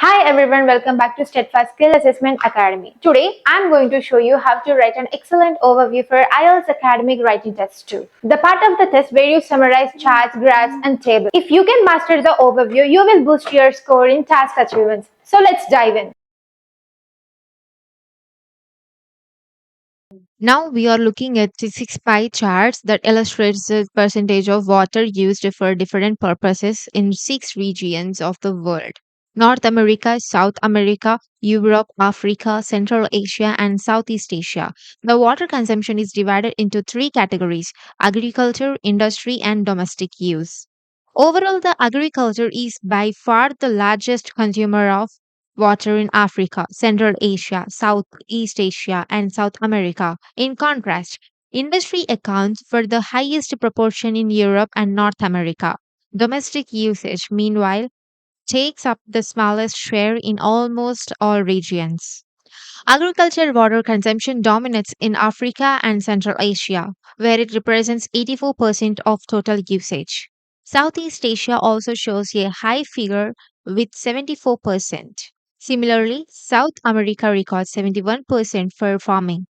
Hi everyone, welcome back to Steadfast Skill Assessment Academy. Today, I'm going to show you how to write an excellent overview for IELTS Academic Writing Test 2. The part of the test where you summarize charts, graphs, and tables. If you can master the overview, you will boost your score in task achievements. So let's dive in. Now we are looking at the six pie charts that illustrates the percentage of water used for different purposes in six regions of the world. North America, South America, Europe, Africa, Central Asia, and Southeast Asia. The water consumption is divided into three categories: agriculture, industry, and domestic use. Overall, the agriculture is by far the largest consumer of water in Africa, Central Asia, Southeast Asia, and South America. In contrast, industry accounts for the highest proportion in Europe and North America. Domestic usage, meanwhile, takes up the smallest share in almost all regions. Agricultural water consumption dominates in Africa and Central Asia, where it represents 84% of total usage. Southeast Asia also shows a high figure with 74%. Similarly, South America records 71% for farming.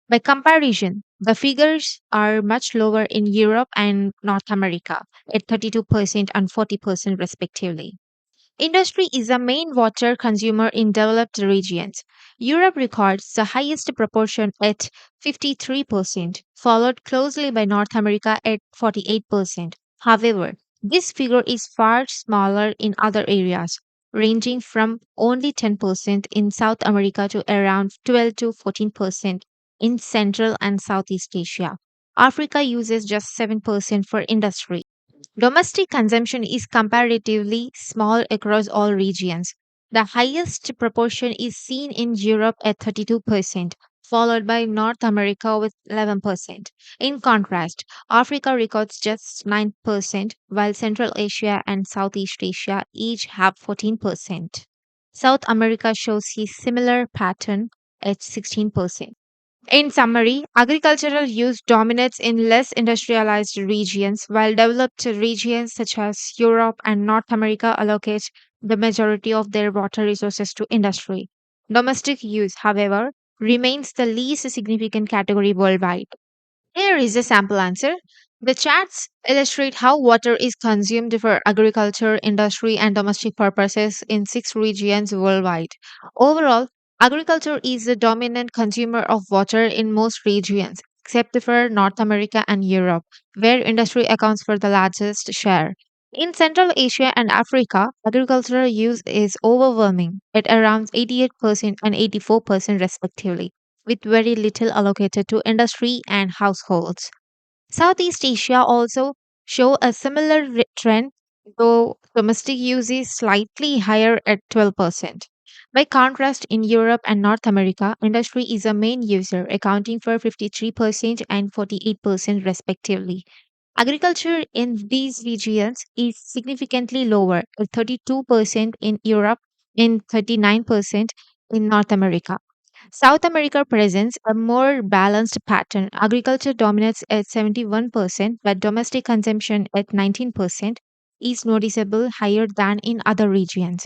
By comparison, the figures are much lower in Europe and North America at 32% and 40% respectively. Industry is the main water consumer in developed regions. Europe records the highest proportion at 53%, followed closely by North America at 48%. However, this figure is far smaller in other areas, ranging from only 10% in South America to around 12 to 14% in Central and Southeast Asia. Africa uses just 7% for industry. Domestic consumption is comparatively small across all regions. The highest proportion is seen in Europe at 32%, followed by North America with 11%. In contrast, Africa records just 9%, while Central Asia and Southeast Asia each have 14%. South America shows a similar pattern at 16%. In summary, agricultural use dominates in less industrialized regions, while developed regions such as Europe and North America allocate the majority of their water resources to industry. Domestic use, however, remains the least significant category worldwide. Here is a sample answer. The charts illustrate how water is consumed for agriculture, industry, and domestic purposes in six regions worldwide. Overall, agriculture is the dominant consumer of water in most regions, except for North America and Europe, where industry accounts for the largest share. In Central Asia and Africa, agricultural use is overwhelming at around 88% and 84% respectively, with very little allocated to industry and households. Southeast Asia also show a similar trend, though domestic use is slightly higher at 12%. By contrast, in Europe and North America, industry is a main user, accounting for 53% and 48% respectively. Agriculture in these regions is significantly lower, at 32% in Europe and 39% in North America. South America presents a more balanced pattern. Agriculture dominates at 71%, but domestic consumption at 19% is noticeable higher than in other regions.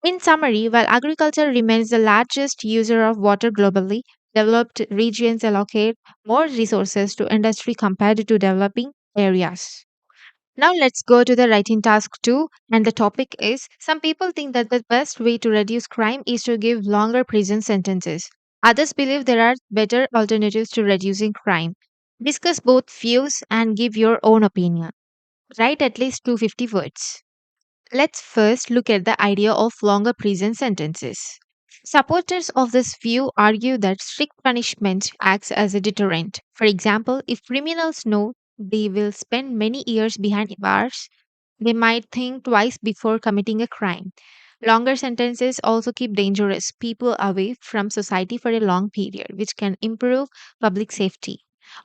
In summary, while agriculture remains the largest user of water globally, developed regions allocate more resources to industry compared to developing areas. Now let's go to the writing task 2, and the topic is: some people think that the best way to reduce crime is to give longer prison sentences. Others believe there are better alternatives to reducing crime. Discuss both views and give your own opinion. Write at least 250 words. Let's first look at the idea of longer prison sentences. Supporters of this view argue that strict punishment acts as a deterrent. For example, if criminals know they will spend many years behind bars, they might think twice before committing a crime. Longer sentences also keep dangerous people away from society for a long period, which can improve public safety.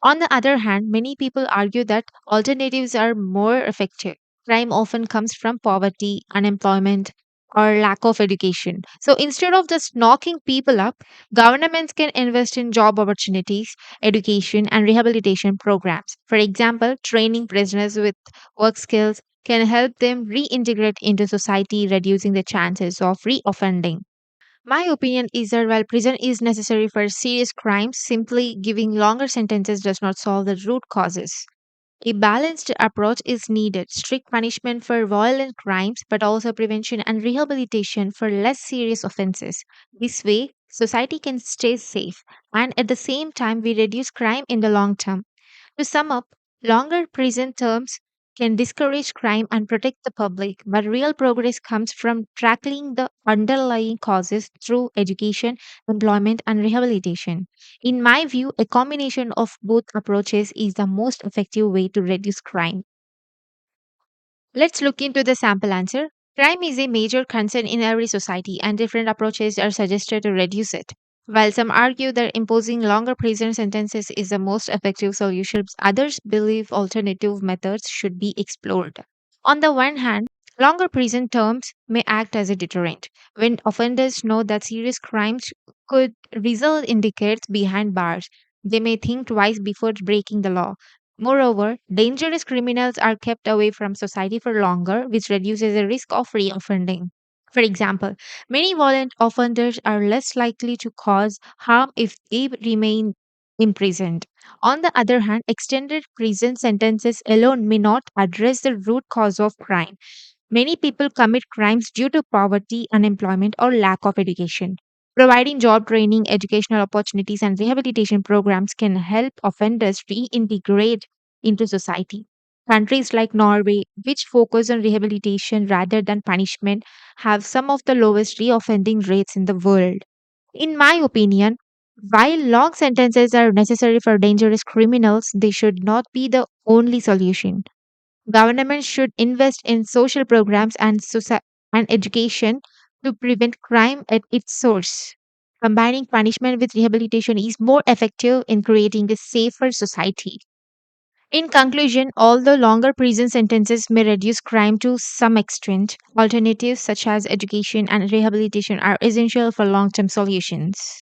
On the other hand, many people argue that alternatives are more effective. Crime often comes from poverty, unemployment, or lack of education. So instead of just knocking people up, governments can invest in job opportunities, education, and rehabilitation programs. For example, training prisoners with work skills, can help them reintegrate into society, reducing the chances of reoffending. My opinion is that while prison is necessary for serious crimes, simply giving longer sentences does not solve the root causes. A balanced approach is needed strict punishment for violent crimes, but also prevention and rehabilitation for less serious offenses. This way, society can stay safe, and at the same time, we reduce crime in the long term. To sum up, longer prison terms can discourage crime and protect the public, but real progress comes from tackling the underlying causes through education, employment, and rehabilitation. In my view, a combination of both approaches is the most effective way to reduce crime. Let's look into the sample answer. Crime is a major concern in every society, and different approaches are suggested to reduce it. While some argue that imposing longer prison sentences is the most effective solution, others believe alternative methods should be explored. On the one hand, longer prison terms may act as a deterrent. When offenders know that serious crimes could result in decades behind bars, they may think twice before breaking the law. Moreover, dangerous criminals are kept away from society for longer, which reduces the risk of reoffending. For example, many violent offenders are less likely to cause harm if they remain imprisoned. On the other hand, extended prison sentences alone may not address the root cause of crime. Many people commit crimes due to poverty, unemployment, or lack of education. Providing job training, educational opportunities, and rehabilitation programs can help offenders reintegrate into society. Countries like Norway, which focus on rehabilitation rather than punishment, have some of the lowest reoffending rates in the world. In my opinion, while long sentences are necessary for dangerous criminals, they should not be the only solution. Government should invest in social programs and, and education to prevent crime at its source. Combining punishment with rehabilitation is more effective in creating a safer society. In conclusion, although longer prison sentences may reduce crime to some extent, alternatives such as education and rehabilitation are essential for long term solutions.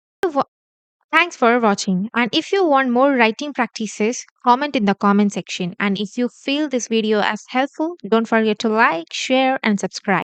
Thanks for watching. And if you want more writing practices, comment in the comment section. And if you feel this video as helpful, don't forget to like, share, and subscribe.